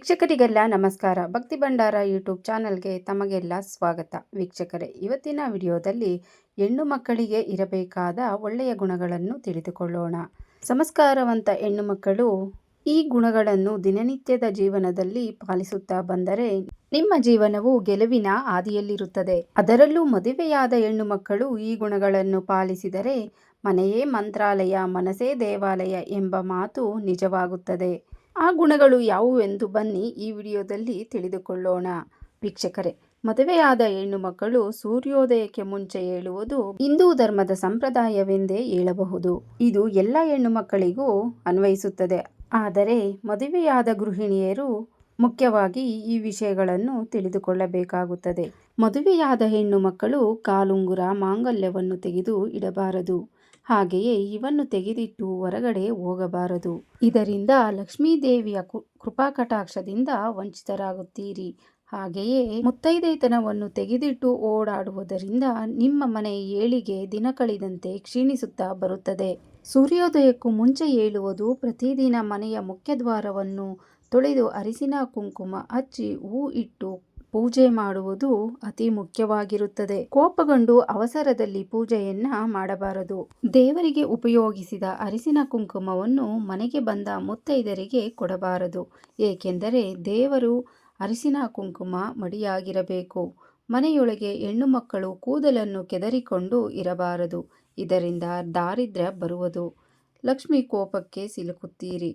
ವೀಕ್ಷಕರಿಗೆಲ್ಲ ನಮಸ್ಕಾರ. ಭಕ್ತಿ ಭಂಡಾರ ಯೂಟ್ಯೂಬ್ ಚಾನಲ್ಗೆ ತಮಗೆಲ್ಲ ಸ್ವಾಗತ. ವೀಕ್ಷಕರೇ, ಇವತ್ತಿನ ವಿಡಿಯೋದಲ್ಲಿ ಹೆಣ್ಣು ಮಕ್ಕಳಿಗೆ ಇರಬೇಕಾದ ಒಳ್ಳೆಯ ಗುಣಗಳನ್ನು ತಿಳಿದುಕೊಳ್ಳೋಣ. ಸಂಸ್ಕಾರವಂತ ಹೆಣ್ಣು ಮಕ್ಕಳು ಈ ಗುಣಗಳನ್ನು ದಿನನಿತ್ಯದ ಜೀವನದಲ್ಲಿ ಪಾಲಿಸುತ್ತಾ ಬಂದರೆ ನಿಮ್ಮ ಜೀವನವು ಗೆಲುವಿನ ಹಾದಿಯಲ್ಲಿರುತ್ತದೆ. ಅದರಲ್ಲೂ ಮದುವೆಯಾದ ಹೆಣ್ಣು ಮಕ್ಕಳು ಈ ಗುಣಗಳನ್ನು ಪಾಲಿಸಿದರೆ ಮನೆಯೇ ಮಂತ್ರಾಲಯ, ಮನಸೇ ದೇವಾಲಯ ಎಂಬ ಮಾತು ನಿಜವಾಗುತ್ತದೆ. ಆ ಗುಣಗಳು ಯಾವುವೆಂದು ಬನ್ನಿ ಈ ವಿಡಿಯೋದಲ್ಲಿ ತಿಳಿದುಕೊಳ್ಳೋಣ. ವೀಕ್ಷಕರೇ, ಮದುವೆಯಾದ ಹೆಣ್ಣು ಮಕ್ಕಳು ಸೂರ್ಯೋದಯಕ್ಕೆ ಮುಂಚೆ ಏಳುವುದು ಹಿಂದೂ ಧರ್ಮದ ಸಂಪ್ರದಾಯವೆಂದೇ ಹೇಳಬಹುದು. ಇದು ಎಲ್ಲ ಹೆಣ್ಣು ಮಕ್ಕಳಿಗೂ ಅನ್ವಯಿಸುತ್ತದೆ. ಆದರೆ ಮದುವೆಯಾದ ಗೃಹಿಣಿಯರು ಮುಖ್ಯವಾಗಿ ಈ ವಿಷಯಗಳನ್ನು ತಿಳಿದುಕೊಳ್ಳಬೇಕಾಗುತ್ತದೆ. ಮದುವೆಯಾದ ಹೆಣ್ಣು ಮಕ್ಕಳು ಕಾಲುಂಗುರ, ಮಾಂಗಲ್ಯವನ್ನು ತೆಗೆದು ಇಡಬಾರದು. ಹಾಗೆಯೇ ಇವನ್ನು ತೆಗೆದಿಟ್ಟು ಹೊರಗಡೆ ಹೋಗಬಾರದು. ಇದರಿಂದ ಲಕ್ಷ್ಮೀದೇವಿಯ ಕೃಪಾಕಟಾಕ್ಷದಿಂದ ವಂಚಿತರಾಗುತ್ತೀರಿ. ಹಾಗೆಯೇ ಮುತ್ತೈದೆತನವನ್ನು ತೆಗೆದಿಟ್ಟು ಓಡಾಡುವುದರಿಂದ ನಿಮ್ಮ ಮನೆ ಏಳಿಗೆ ದಿನ ಕಳೆದಂತೆ ಕ್ಷೀಣಿಸುತ್ತಾ ಬರುತ್ತದೆ. ಸೂರ್ಯೋದಯಕ್ಕೂ ಮುಂಚೆ ಏಳುವುದು, ಪ್ರತಿದಿನ ಮನೆಯ ಮುಖ್ಯದ್ವಾರವನ್ನು ತೊಳೆದು ಅರಿಶಿನ ಕುಂಕುಮ ಹಚ್ಚಿ ಹೂ ಇಟ್ಟು ಪೂಜೆ ಮಾಡುವುದು ಅತಿ ಮುಖ್ಯವಾಗಿರುತ್ತದೆ. ಕೋಪಗೊಂಡು ಅವಸರದಲ್ಲಿ ಪೂಜೆಯನ್ನ ಮಾಡಬಾರದು. ದೇವರಿಗೆ ಉಪಯೋಗಿಸಿದ ಅರಿಶಿನ ಕುಂಕುಮವನ್ನು ಮನೆಗೆ ಬಂದ ಮುತ್ತೈದರಿಗೆ ಕೊಡಬಾರದು. ಏಕೆಂದರೆ ದೇವರು ಅರಿಶಿನ ಕುಂಕುಮ ಮಡಿಯಾಗಿರಬೇಕು. ಮನೆಯೊಳಗೆ ಹೆಣ್ಣು ಮಕ್ಕಳು ಕೂದಲನ್ನು ಕೆದರಿಕೊಂಡು ಇರಬಾರದು. ಇದರಿಂದ ದಾರಿದ್ರ್ಯ ಬರುವುದು. ಲಕ್ಷ್ಮಿ ಕೋಪಕ್ಕೆ ಸಿಲುಕುತ್ತೀರಿ.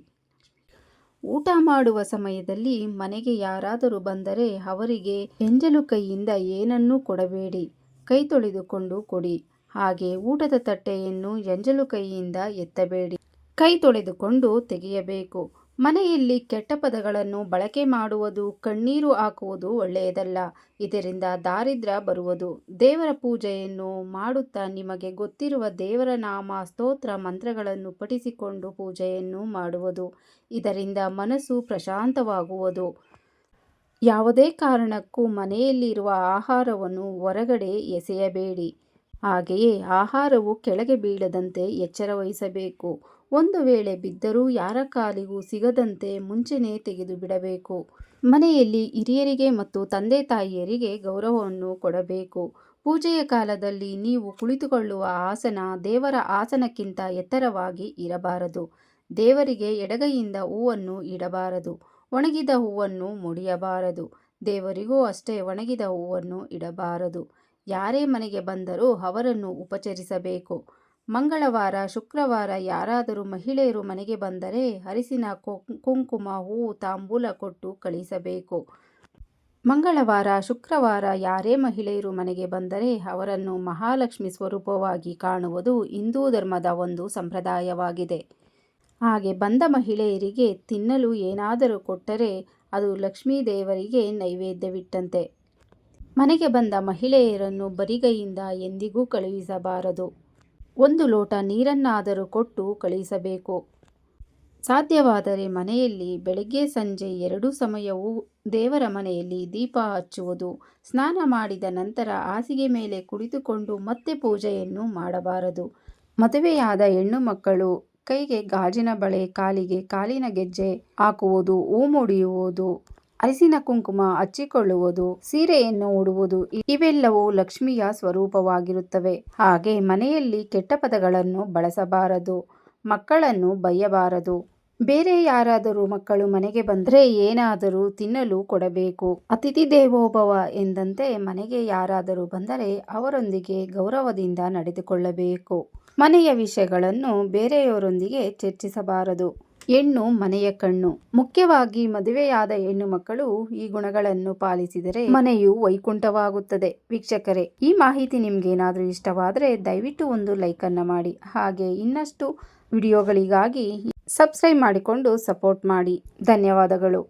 ಊಟ ಮಾಡುವ ಸಮಯದಲ್ಲಿ ಮನೆಗೆ ಯಾರಾದರೂ ಬಂದರೆ ಅವರಿಗೆ ಎಂಜಲು ಕೈಯಿಂದ ಏನನ್ನೂ ಕೊಡಬೇಡಿ. ಕೈ ತೊಳೆದುಕೊಂಡು ಕೊಡಿ. ಹಾಗೆ ಊಟದ ತಟ್ಟೆಯನ್ನು ಎಂಜಲು ಕೈಯಿಂದ ಎತ್ತಬೇಡಿ. ಕೈ ತೊಳೆದುಕೊಂಡು ತೆಗೆಯಬೇಕು. ಮನೆಯಲ್ಲಿ ಕೆಟ್ಟ ಪದಗಳನ್ನು ಬಳಕೆ ಮಾಡುವುದು, ಕಣ್ಣೀರು ಹಾಕುವುದು ಒಳ್ಳೆಯದಲ್ಲ. ಇದರಿಂದ ದಾರಿದ್ರ್ಯ ಬರುವುದು. ದೇವರ ಪೂಜೆಯನ್ನು ಮಾಡುತ್ತಾ ನಿಮಗೆ ಗೊತ್ತಿರುವ ದೇವರ ನಾಮ, ಸ್ತೋತ್ರ, ಮಂತ್ರಗಳನ್ನು ಪಠಿಸಿಕೊಂಡು ಪೂಜೆಯನ್ನು ಮಾಡುವುದು. ಇದರಿಂದ ಮನಸ್ಸು ಪ್ರಶಾಂತವಾಗುವುದು. ಯಾವುದೇ ಕಾರಣಕ್ಕೂ ಮನೆಯಲ್ಲಿರುವ ಆಹಾರವನ್ನು ಹೊರಗಡೆ ಎಸೆಯಬೇಡಿ. ಹಾಗೆಯೇ ಆಹಾರವು ಕೆಳಗೆ ಬೀಳದಂತೆ ಎಚ್ಚರ ವಹಿಸಬೇಕು. ಒಂದು ವೇಳೆ ಬಿದ್ದರೂ ಯಾರ ಕಾಲಿಗೂ ಸಿಗದಂತೆ ಮುಂಚೆನೇ ತೆಗೆದು ಬಿಡಬೇಕು. ಮನೆಯಲ್ಲಿ ಹಿರಿಯರಿಗೆ ಮತ್ತು ತಂದೆ ತಾಯಿಯರಿಗೆ ಗೌರವವನ್ನು ಕೊಡಬೇಕು. ಪೂಜೆಯ ಕಾಲದಲ್ಲಿ ನೀವು ಕುಳಿತುಕೊಳ್ಳುವ ಆಸನ ದೇವರ ಆಸನಕ್ಕಿಂತ ಎತ್ತರವಾಗಿ ಇರಬಾರದು. ದೇವರಿಗೆ ಎಡಗೈಯಿಂದ ಹೂವನ್ನು ಇಡಬಾರದು. ಒಣಗಿದ ಹೂವನ್ನು ಮುಡಿಯಬಾರದು. ದೇವರಿಗೂ ಅಷ್ಟೇ ಒಣಗಿದ ಹೂವನ್ನು ಇಡಬಾರದು. ಯಾರೇ ಮನೆಗೆ ಬಂದರೂ ಅವರನ್ನು ಉಪಚರಿಸಬೇಕು. ಮಂಗಳವಾರ, ಶುಕ್ರವಾರ ಯಾರಾದರೂ ಮಹಿಳೆಯರು ಮನೆಗೆ ಬಂದರೆ ಅರಿಶಿನ ಕುಂಕುಮ, ಹೂವು, ತಾಂಬೂಲ ಕೊಟ್ಟು ಕಳಿಸಬೇಕು. ಮಂಗಳವಾರ, ಶುಕ್ರವಾರ ಯಾರೇ ಮಹಿಳೆಯರು ಮನೆಗೆ ಬಂದರೆ ಅವರನ್ನು ಮಹಾಲಕ್ಷ್ಮಿ ಸ್ವರೂಪವಾಗಿ ಕಾಣುವುದು ಹಿಂದೂ ಧರ್ಮದ ಒಂದು ಸಂಪ್ರದಾಯವಾಗಿದೆ. ಹಾಗೆ ಬಂದ ಮಹಿಳೆಯರಿಗೆ ತಿನ್ನಲು ಏನಾದರೂ ಕೊಟ್ಟರೆ ಅದು ಲಕ್ಷ್ಮೀ ದೇವರಿಗೆ ನೈವೇದ್ಯವಿಟ್ಟಂತೆ. ಮನೆಗೆ ಬಂದ ಮಹಿಳೆಯರನ್ನು ಬರಿಗೈಯಿಂದ ಎಂದಿಗೂ ಕಳುಹಿಸಬಾರದು. ಒಂದು ಲೋಟ ನೀರನ್ನಾದರೂ ಕೊಟ್ಟು ಕಳುಹಿಸಬೇಕು. ಸಾಧ್ಯವಾದರೆ ಮನೆಯಲ್ಲಿ ಬೆಳಗ್ಗೆ ಸಂಜೆ 2 ಸಮಯವೂ ದೇವರ ಮನೆಯಲ್ಲಿ ದೀಪ ಹಚ್ಚುವುದು. ಸ್ನಾನ ಮಾಡಿದ ನಂತರ ಹಾಸಿಗೆ ಮೇಲೆ ಕುಳಿತುಕೊಂಡು ಮತ್ತೆ ಪೂಜೆಯನ್ನು ಮಾಡಬಾರದು. ಮದುವೆಯಾದ ಹೆಣ್ಣು ಮಕ್ಕಳು ಕೈಗೆ ಗಾಜಿನ ಬಳೆ, ಕಾಲಿಗೆ ಕಾಲಿನ ಗೆಜ್ಜೆ ಹಾಕುವುದು, ಹೂ ಮುಡಿಯುವುದು, ಅರಿಶಿನ ಕುಂಕುಮ ಹಚ್ಚಿಕೊಳ್ಳುವುದು, ಸೀರೆಯನ್ನು ಉಡುವುದು ಇವೆಲ್ಲವೂ ಲಕ್ಷ್ಮಿಯ ಸ್ವರೂಪವಾಗಿರುತ್ತವೆ. ಹಾಗೆ ಮನೆಯಲ್ಲಿ ಕೆಟ್ಟ ಪದಗಳನ್ನು ಬಳಸಬಾರದು. ಮಕ್ಕಳನ್ನು ಬೈಯಬಾರದು. ಬೇರೆ ಯಾರಾದರೂ ಮಕ್ಕಳು ಮನೆಗೆ ಬಂದರೆ ಏನಾದರೂ ತಿನ್ನಲು ಕೊಡಬೇಕು. ಅತಿಥಿ ದೇವೋಭವ ಎಂದಂತೆ ಮನೆಗೆ ಯಾರಾದರೂ ಬಂದರೆ ಅವರೊಂದಿಗೆ ಗೌರವದಿಂದ ನಡೆದುಕೊಳ್ಳಬೇಕು. ಮನೆಯ ವಿಷಯಗಳನ್ನು ಬೇರೆಯವರೊಂದಿಗೆ ಚರ್ಚಿಸಬಾರದು. ಹೆಣ್ಣು ಮನೆಯ ಕಣ್ಣು. ಮುಖ್ಯವಾಗಿ ಮದುವೆಯಾದ ಹೆಣ್ಣು ಮಕ್ಕಳು ಈ ಗುಣಗಳನ್ನು ಪಾಲಿಸಿದರೆ ಮನೆಯು ವೈಕುಂಠವಾಗುತ್ತದೆ. ವೀಕ್ಷಕರೇ, ಈ ಮಾಹಿತಿ ನಿಮ್ಗೇನಾದರೂ ಇಷ್ಟವಾದರೆ ದಯವಿಟ್ಟು ಒಂದು ಲೈಕನ್ನು ಮಾಡಿ. ಹಾಗೆ ಇನ್ನಷ್ಟು ವಿಡಿಯೋಗಳಿಗಾಗಿ ಸಬ್ಸ್ಕ್ರೈಬ್ ಮಾಡಿಕೊಂಡು ಸಪೋರ್ಟ್ ಮಾಡಿ. ಧನ್ಯವಾದಗಳು.